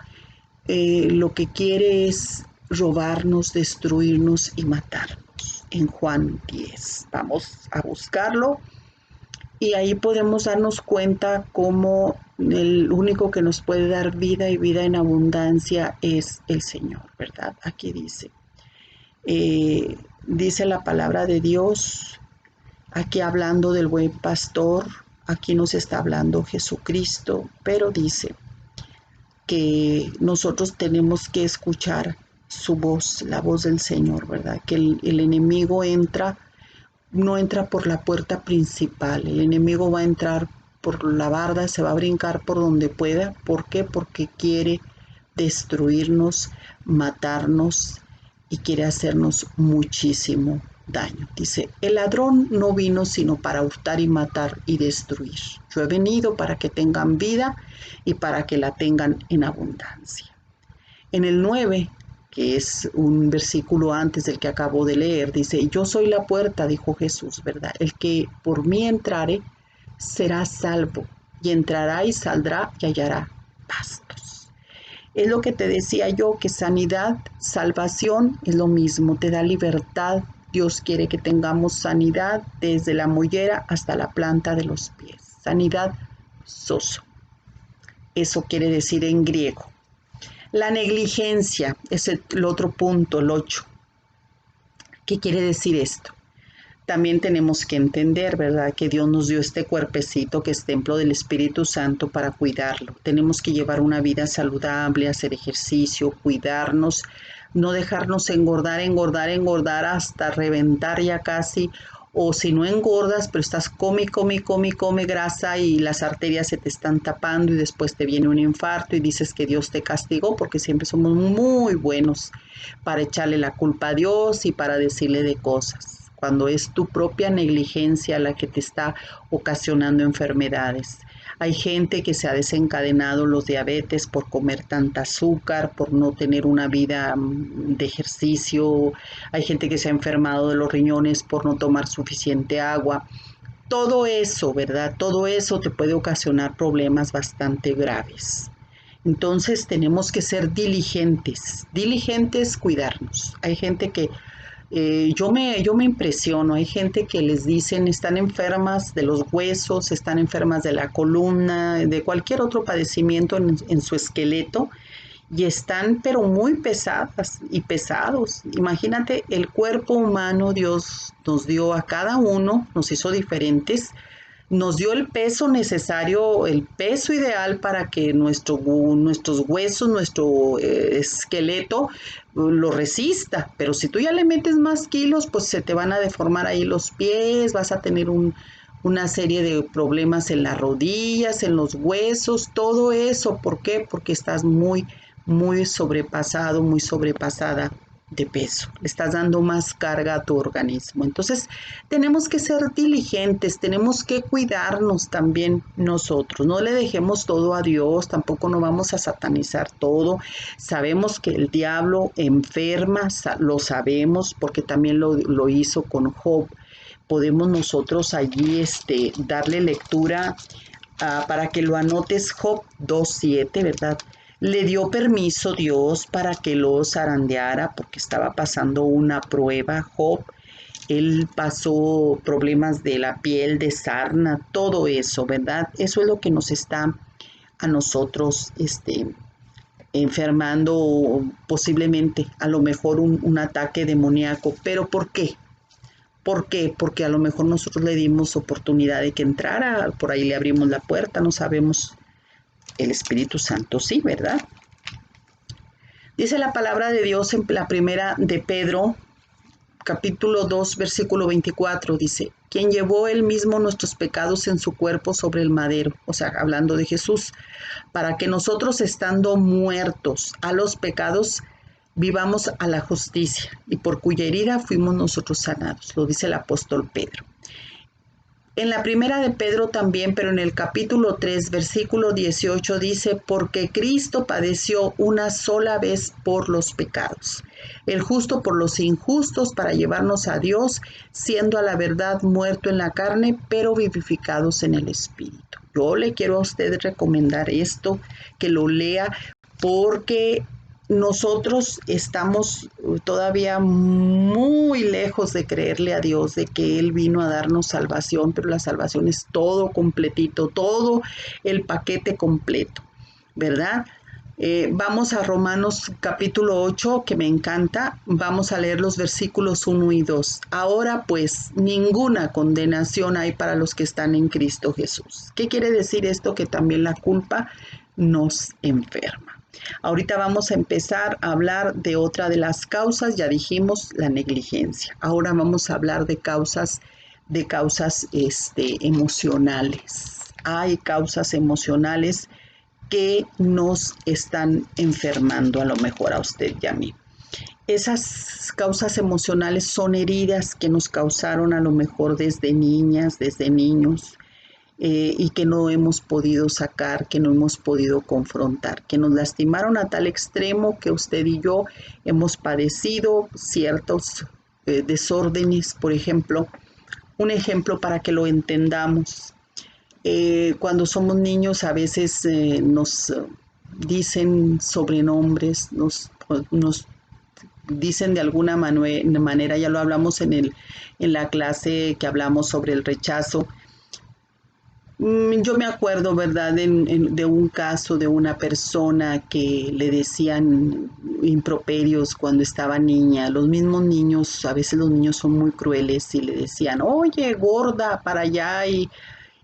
lo que quiere es robarnos, destruirnos y matarnos. En Juan 10. Vamos a buscarlo y ahí podemos darnos cuenta cómo el único que nos puede dar vida y vida en abundancia es el Señor, ¿verdad? Aquí dice, dice la palabra de Dios Aquí hablando del buen pastor, aquí nos está hablando Jesucristo, pero dice que nosotros tenemos que escuchar su voz, la voz del Señor, ¿verdad? Que el enemigo no entra por la puerta principal, el enemigo va a entrar por la barda, se va a brincar por donde pueda. ¿Por qué? Porque quiere destruirnos, matarnos y quiere hacernos muchísimo daño. Dice, el ladrón no vino sino para hurtar y matar y destruir. Yo he venido para que tengan vida y para que la tengan en abundancia. En el 9, que es un versículo antes del que acabo de leer, dice, yo soy la puerta, dijo Jesús, ¿verdad? El que por mí entrare será salvo, y entrará y saldrá y hallará pastos. Es lo que te decía yo, que sanidad, salvación es lo mismo, te da libertad. Dios quiere que tengamos sanidad desde la mollera hasta la planta de los pies. Sanidad soso. Eso quiere decir en griego. La negligencia es el otro punto, el 8. ¿Qué quiere decir esto? También tenemos que entender, ¿verdad?, que Dios nos dio este cuerpecito que es templo del Espíritu Santo para cuidarlo. Tenemos que llevar una vida saludable, hacer ejercicio, cuidarnos, no dejarnos engordar hasta reventar ya casi, o si no engordas, pero estás come grasa y las arterias se te están tapando y después te viene un infarto y dices que Dios te castigó, porque siempre somos muy buenos para echarle la culpa a Dios y para decirle de cosas, cuando es tu propia negligencia la que te está ocasionando enfermedades. Hay gente que se ha desencadenado los diabetes por comer tanta azúcar, por no tener una vida de ejercicio. Hay gente que se ha enfermado de los riñones por no tomar suficiente agua. Todo eso, ¿verdad? Todo eso te puede ocasionar problemas bastante graves. Entonces tenemos que ser diligentes cuidarnos. Hay gente que yo me impresiono, hay gente que les dicen están enfermas de los huesos, están enfermas de la columna, de cualquier otro padecimiento en su esqueleto y están pero muy pesadas y pesados. Imagínate, el cuerpo humano Dios nos dio a cada uno, nos hizo diferentes, nos dio el peso necesario, el peso ideal para que nuestros huesos, nuestro esqueleto lo resista. Pero si tú ya le metes más kilos, pues se te van a deformar ahí los pies, vas a tener una serie de problemas en las rodillas, en los huesos, todo eso. ¿Por qué? Porque estás muy sobrepasado, muy sobrepasada de peso, le estás dando más carga a tu organismo. Entonces tenemos que ser diligentes, tenemos que cuidarnos también nosotros, no le dejemos todo a Dios, tampoco no vamos a satanizar todo. Sabemos que el diablo enferma, lo sabemos porque también lo hizo con Job. Podemos nosotros allí darle lectura para que lo anotes, Job 2:7, ¿verdad? Le dio permiso Dios para que lo zarandeara porque estaba pasando una prueba. Job, él pasó problemas de la piel, de sarna, todo eso, ¿verdad? Eso es lo que nos está a nosotros enfermando, posiblemente, a lo mejor un ataque demoníaco. ¿Pero por qué? ¿Por qué? Porque a lo mejor nosotros le dimos oportunidad de que entrara, por ahí le abrimos la puerta, no sabemos. El Espíritu Santo sí, ¿verdad? Dice la palabra de Dios en la primera de Pedro, capítulo 2, versículo 24, dice, quien llevó él mismo nuestros pecados en su cuerpo sobre el madero, o sea, hablando de Jesús, para que nosotros estando muertos a los pecados, vivamos a la justicia, y por cuya herida fuimos nosotros sanados, lo dice el apóstol Pedro. En la primera de Pedro también, pero en el capítulo 3, versículo 18 dice, porque Cristo padeció una sola vez por los pecados, el justo por los injustos, para llevarnos a Dios, siendo a la verdad muerto en la carne, pero vivificados en el Espíritu. Yo le quiero a usted recomendar esto, que lo lea, porque nosotros estamos todavía muy lejos de creerle a Dios de que Él vino a darnos salvación, pero la salvación es todo completito, todo el paquete completo, ¿verdad? Vamos a Romanos capítulo 8, que me encanta. Vamos a leer los versículos 1 y 2. Ahora pues, ninguna condenación hay para los que están en Cristo Jesús. ¿Qué quiere decir esto? Que también la culpa nos enferma. Ahorita vamos a empezar a hablar de otra de las causas. Ya dijimos la negligencia. Ahora vamos a hablar de causas emocionales. Hay causas emocionales que nos están enfermando, a lo mejor a usted y a mí. Esas causas emocionales son heridas que nos causaron a lo mejor desde niñas, desde niños, y que no hemos podido sacar, que no hemos podido confrontar, que nos lastimaron a tal extremo que usted y yo hemos padecido ciertos desórdenes. Por ejemplo, un ejemplo para que lo entendamos. Cuando somos niños a veces nos dicen sobrenombres, nos dicen de alguna manera, ya lo hablamos en la clase que hablamos sobre el rechazo. Yo me acuerdo, ¿verdad?, de un caso de una persona que le decían improperios cuando estaba niña. Los mismos niños, a veces los niños son muy crueles y le decían, oye, gorda, para allá,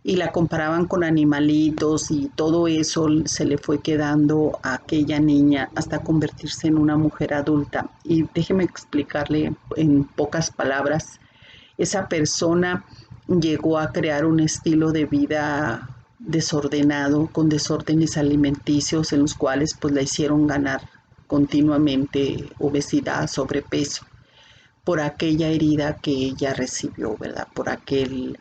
y la comparaban con animalitos, y todo eso se le fue quedando a aquella niña hasta convertirse en una mujer adulta. Y déjeme explicarle en pocas palabras, esa persona llegó a crear un estilo de vida desordenado, con desórdenes alimenticios en los cuales pues la hicieron ganar continuamente obesidad, sobrepeso, por aquella herida que ella recibió, ¿verdad? Por aquel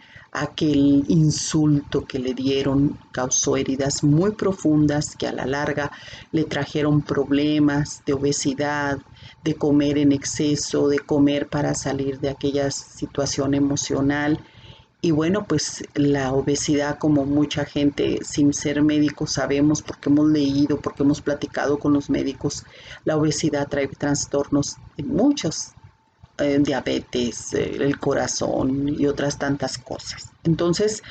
insulto que le dieron, causó heridas muy profundas que a la larga le trajeron problemas de obesidad, de comer en exceso, de comer para salir de aquella situación emocional. Y bueno, pues la obesidad, como mucha gente sin ser médicos sabemos, porque hemos leído, porque hemos platicado con los médicos, la obesidad trae trastornos en muchos, diabetes, el corazón y otras tantas cosas. Entonces,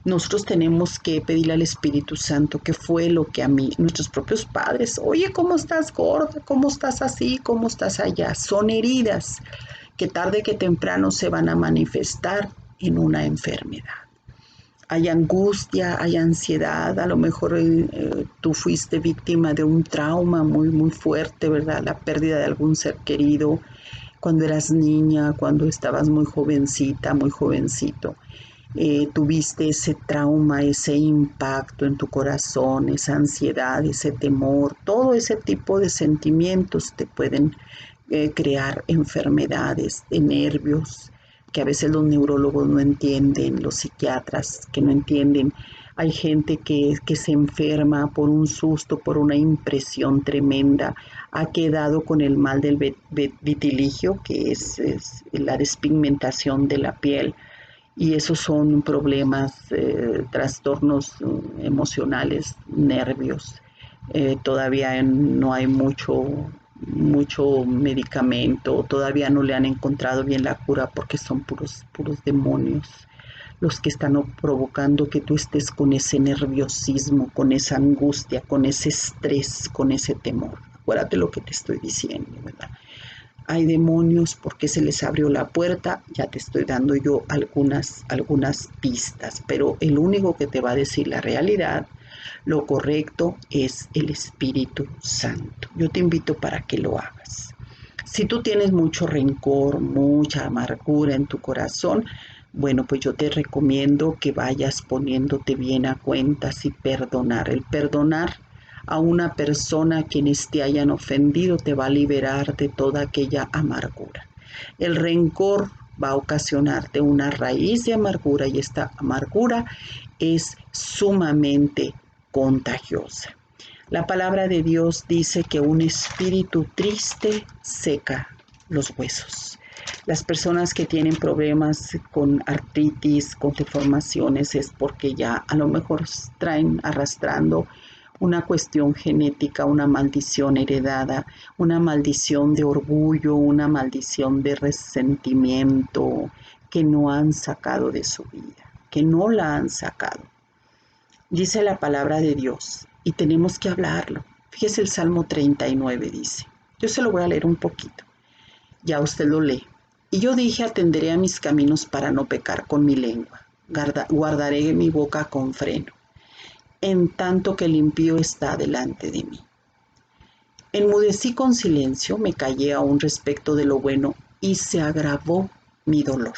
nosotros tenemos que pedirle al Espíritu Santo qué fue lo que a mí, nuestros propios padres, oye, ¿cómo estás gorda? ¿Cómo estás así? ¿Cómo estás allá? Son heridas que tarde que temprano se van a manifestar en una enfermedad. Hay angustia, hay ansiedad, a lo mejor tú fuiste víctima de un trauma muy, muy fuerte, ¿verdad? La pérdida de algún ser querido cuando eras niña, cuando estabas muy jovencita, muy jovencito. Tuviste ese trauma, ese impacto en tu corazón, esa ansiedad, ese temor, todo ese tipo de sentimientos te pueden crear enfermedades de nervios, que a veces los neurólogos no entienden, los psiquiatras que no entienden. Hay gente que se enferma por un susto, por una impresión tremenda. Ha quedado con el mal del vitiligio, que es la despigmentación de la piel. Y esos son problemas, trastornos emocionales, nervios. Todavía no hay mucho medicamento, todavía no le han encontrado bien la cura, porque son puros demonios los que están provocando que tú estés con ese nerviosismo, con esa angustia, con ese estrés, con ese temor. Acuérdate lo que te estoy diciendo, ¿verdad? Hay demonios porque se les abrió la puerta. Ya te estoy dando yo algunas pistas, pero el único que te va a decir la realidad, lo correcto, es el Espíritu Santo. Yo te invito para que lo hagas. Si tú tienes mucho rencor, mucha amargura en tu corazón, bueno, pues yo te recomiendo que vayas poniéndote bien a cuentas y perdonar. El perdonar a una persona a quienes te hayan ofendido te va a liberar de toda aquella amargura. El rencor va a ocasionarte una raíz de amargura, y esta amargura es sumamente contagiosa. La palabra de Dios dice que un espíritu triste seca los huesos. Las personas que tienen problemas con artritis, con deformaciones, es porque ya a lo mejor traen arrastrando una cuestión genética, una maldición heredada, una maldición de orgullo, una maldición de resentimiento que no han sacado de su vida, que no la han sacado. Dice la palabra de Dios, y tenemos que hablarlo. Fíjese el Salmo 39 dice, yo se lo voy a leer un poquito, ya usted lo lee. Y yo dije, atenderé a mis caminos para no pecar con mi lengua, guardaré mi boca con freno, en tanto que el impío está delante de mí. Enmudecí con silencio, me callé aún respecto de lo bueno y se agravó mi dolor.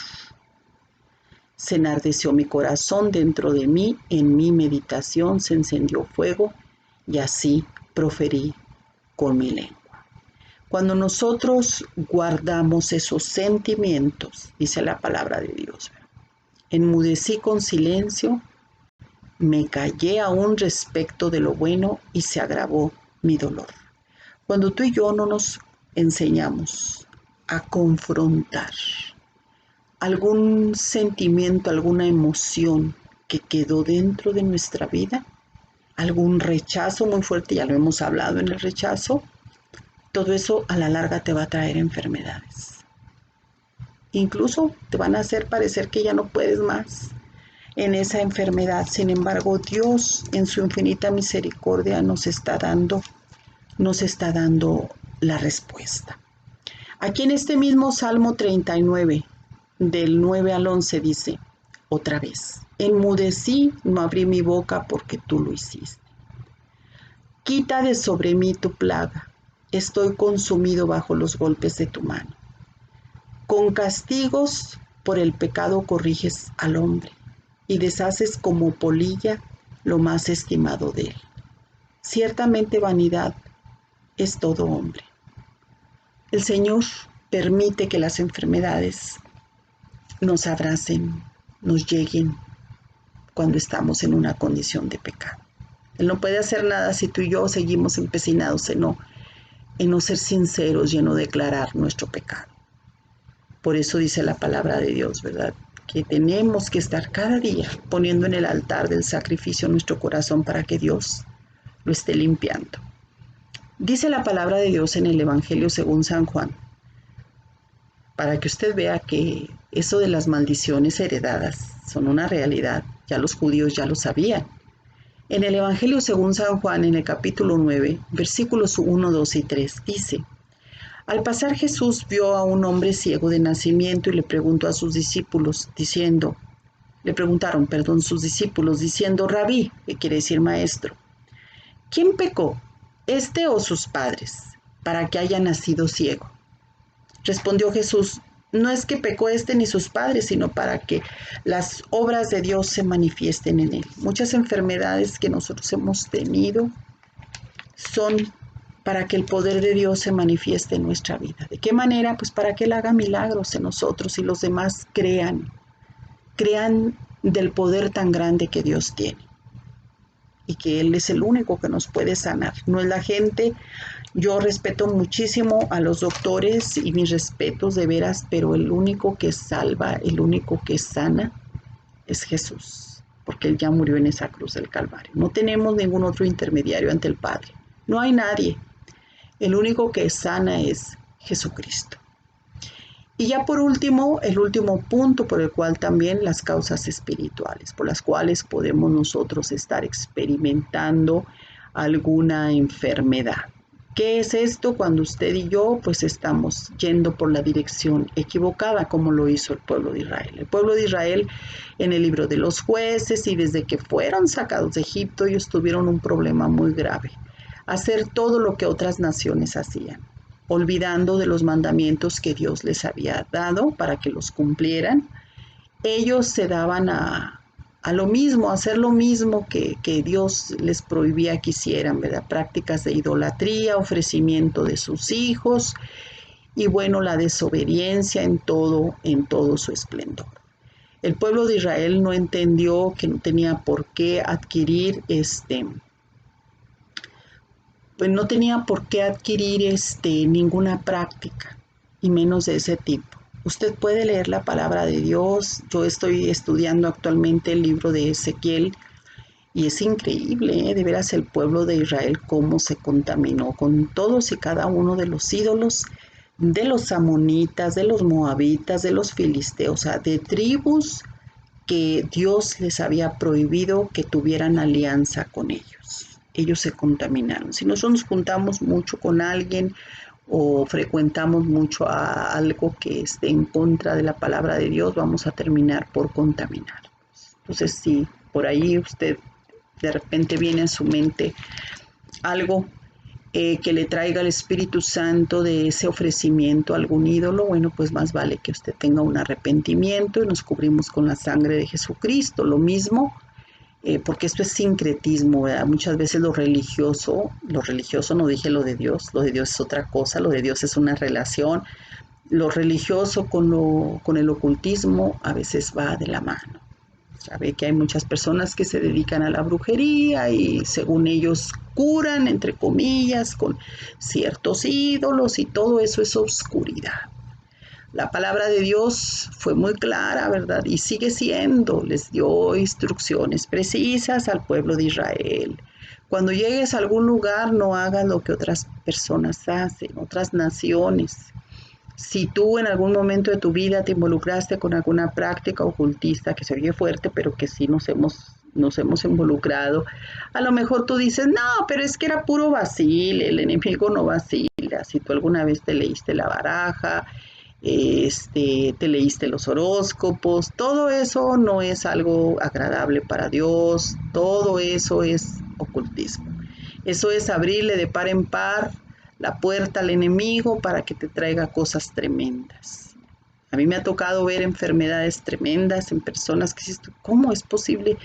Se enardeció mi corazón dentro de mí, en mi meditación se encendió fuego y así proferí con mi lengua. Cuando nosotros guardamos esos sentimientos, dice la palabra de Dios, enmudecí con silencio, me callé aún respecto de lo bueno y se agravó mi dolor. Cuando tú y yo no nos enseñamos a confrontar algún sentimiento, alguna emoción que quedó dentro de nuestra vida, algún rechazo muy fuerte, ya lo hemos hablado en el rechazo, todo eso a la larga te va a traer enfermedades. Incluso te van a hacer parecer que ya no puedes más en esa enfermedad. Sin embargo, Dios en su infinita misericordia nos está dando la respuesta. Aquí en este mismo Salmo 39, del 9 al 11 dice, otra vez, enmudecí, no abrí mi boca porque tú lo hiciste. Quita de sobre mí tu plaga, estoy consumido bajo los golpes de tu mano. Con castigos por el pecado corriges al hombre y deshaces como polilla lo más estimado de él. Ciertamente vanidad es todo hombre. El Señor permite que las enfermedades nos abracen, nos lleguen cuando estamos en una condición de pecado. Él no puede hacer nada si tú y yo seguimos empecinados en no ser sinceros y en no declarar nuestro pecado. Por eso dice la palabra de Dios, ¿verdad? Que tenemos que estar cada día poniendo en el altar del sacrificio nuestro corazón para que Dios lo esté limpiando. Dice la palabra de Dios en el Evangelio según San Juan, para que usted vea que eso de las maldiciones heredadas son una realidad, ya los judíos ya lo sabían. En el Evangelio según San Juan, en el capítulo 9, versículos 1, 2 y 3, dice, al pasar Jesús vio a un hombre ciego de nacimiento y le preguntó a sus discípulos, sus discípulos, diciendo, Rabí, que quiere decir maestro, ¿quién pecó, este o sus padres, para que haya nacido ciego? Respondió Jesús, no es que pecó este ni sus padres, sino para que las obras de Dios se manifiesten en él. Muchas enfermedades que nosotros hemos tenido son para que el poder de Dios se manifieste en nuestra vida. ¿De qué manera? Pues para que Él haga milagros en nosotros y los demás crean del poder tan grande que Dios tiene y que Él es el único que nos puede sanar. No es la gente. Yo respeto muchísimo a los doctores y mis respetos de veras, pero el único que salva, el único que sana es Jesús, porque Él ya murió en esa cruz del Calvario. No tenemos ningún otro intermediario ante el Padre. No hay nadie. El único que sana es Jesucristo. Y ya por último, el último punto por el cual también las causas espirituales, por las cuales podemos nosotros estar experimentando alguna enfermedad. ¿Qué es esto? Cuando usted y yo pues estamos yendo por la dirección equivocada, como lo hizo el pueblo de Israel. El pueblo de Israel en el libro de los jueces y desde que fueron sacados de Egipto, ellos tuvieron un problema muy grave. Hacer todo lo que otras naciones hacían, olvidando de los mandamientos que Dios les había dado para que los cumplieran. Ellos se daban a lo mismo, a hacer lo mismo que Dios les prohibía que hicieran, ¿verdad? Prácticas de idolatría, ofrecimiento de sus hijos y bueno, la desobediencia en todo su esplendor. El pueblo de Israel no entendió que no tenía por qué adquirir ninguna práctica, y menos de ese tipo. Usted puede leer la palabra de Dios. Yo estoy estudiando actualmente el libro de Ezequiel y es increíble, de veras el pueblo de Israel cómo se contaminó con todos y cada uno de los ídolos de los amonitas, de los moabitas, de los filisteos, o sea, de tribus que Dios les había prohibido que tuvieran alianza con ellos. ellos se contaminaron. Si nosotros nos juntamos mucho con alguien o frecuentamos mucho a algo que esté en contra de la palabra de Dios, vamos a terminar por contaminar. Entonces, si por ahí usted de repente viene a su mente algo que le traiga el Espíritu Santo de ese ofrecimiento a algún ídolo, bueno, pues más vale que usted tenga un arrepentimiento y nos cubrimos con la sangre de Jesucristo. Lo mismo, porque esto es sincretismo, ¿verdad? Muchas veces lo religioso, no dije lo de Dios es otra cosa, lo de Dios es una relación. Lo religioso con el ocultismo a veces va de la mano. Sabe que hay muchas personas que se dedican a la brujería y según ellos curan, entre comillas, con ciertos ídolos y todo eso es oscuridad. La palabra de Dios fue muy clara, ¿verdad? Y sigue siendo, les dio instrucciones precisas al pueblo de Israel. Cuando llegues a algún lugar, no hagas lo que otras personas hacen, otras naciones. Si tú en algún momento de tu vida te involucraste con alguna práctica ocultista, que se oye fuerte, pero que sí nos hemos involucrado, a lo mejor tú dices, no, pero es que era puro vacile, el enemigo no vacila. Si tú alguna vez te leíste la baraja, te leíste los horóscopos, todo eso no es algo agradable para Dios, todo eso es ocultismo. Eso es abrirle de par en par la puerta al enemigo para que te traiga cosas tremendas. A mí me ha tocado ver enfermedades tremendas en personas que dices, ¿cómo es posible?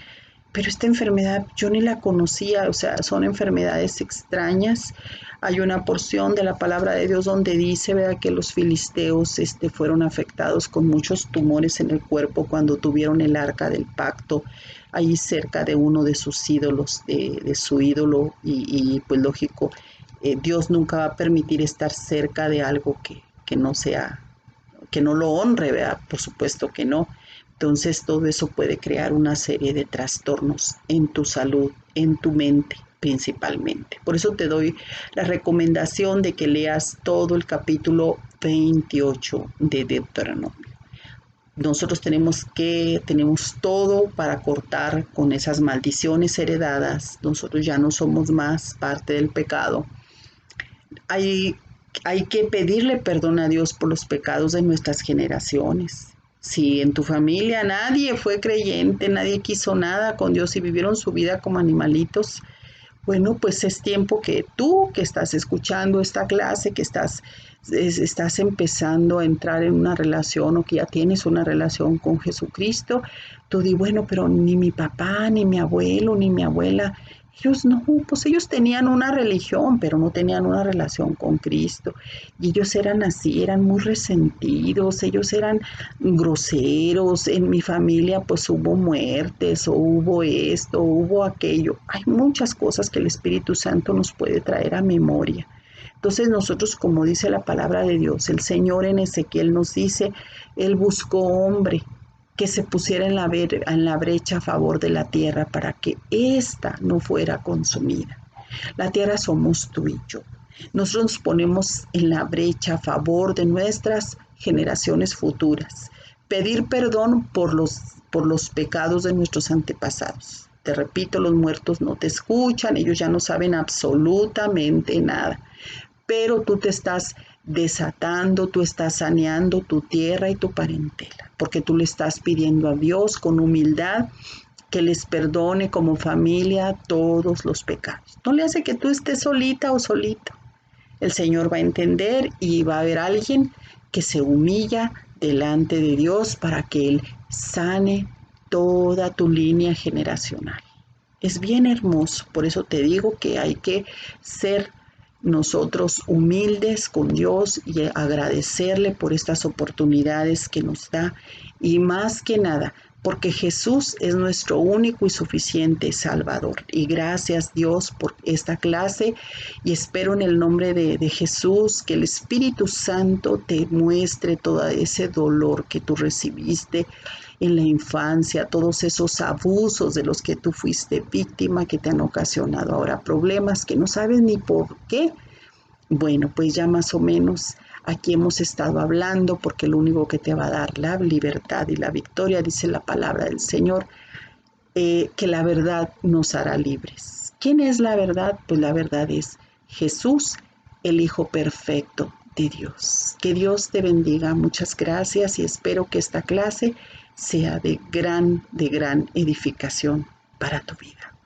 Pero esta enfermedad yo ni la conocía, o sea, son enfermedades extrañas. Hay una porción de la palabra de Dios donde dice, ¿verdad?, que los filisteos fueron afectados con muchos tumores en el cuerpo cuando tuvieron el arca del pacto ahí cerca de uno de sus ídolos, de su ídolo, y pues lógico, Dios nunca va a permitir estar cerca de algo que no sea, que no lo honre, ¿verdad? Por supuesto que no. Entonces todo eso puede crear una serie de trastornos en tu salud, en tu mente principalmente. Por eso te doy la recomendación de que leas todo el capítulo 28 de Deuteronomio. Nosotros tenemos todo para cortar con esas maldiciones heredadas. Nosotros ya no somos más parte del pecado. Hay que pedirle perdón a Dios por los pecados de nuestras generaciones. Si en tu familia nadie fue creyente, nadie quiso nada con Dios y vivieron su vida como animalitos, bueno, pues es tiempo que tú que estás escuchando esta clase, que estás empezando a entrar en una relación o que ya tienes una relación con Jesucristo, tú di, bueno, pero ni mi papá, ni mi abuelo, ni mi abuela, ellos no, pues ellos tenían una religión, pero no tenían una relación con Cristo. Y ellos eran así, eran muy resentidos, ellos eran groseros. En mi familia pues hubo muertes, o hubo esto, o hubo aquello. Hay muchas cosas que el Espíritu Santo nos puede traer a memoria. Entonces nosotros, como dice la palabra de Dios, el Señor en Ezequiel nos dice, Él buscó hombre que se pusiera en la brecha a favor de la tierra para que ésta no fuera consumida. La tierra somos tú y yo. Nosotros nos ponemos en la brecha a favor de nuestras generaciones futuras. Pedir perdón por los pecados de nuestros antepasados. Te repito, los muertos no te escuchan, ellos ya no saben absolutamente nada. Pero tú te estás desatando, tú estás saneando tu tierra y tu parentela, porque tú le estás pidiendo a Dios con humildad que les perdone como familia todos los pecados. No le hace que tú estés solita o solito. El Señor va a entender y va a haber alguien que se humilla delante de Dios para que Él sane toda tu línea generacional. Es bien hermoso, por eso te digo que hay que ser nosotros humildes con Dios y agradecerle por estas oportunidades que nos da, y más que nada porque Jesús es nuestro único y suficiente Salvador. Y gracias Dios por esta clase, y espero en el nombre de Jesús que el Espíritu Santo te muestre todo ese dolor que tú recibiste en la infancia, todos esos abusos de los que tú fuiste víctima, que te han ocasionado ahora problemas que no sabes ni por qué. Bueno, pues ya más o menos aquí hemos estado hablando, porque lo único que te va a dar la libertad y la victoria, dice la palabra del Señor, que la verdad nos hará libres. ¿Quién es la verdad? Pues la verdad es Jesús, el Hijo perfecto de Dios. Que Dios te bendiga. Muchas gracias y espero que esta clase sea de gran edificación para tu vida.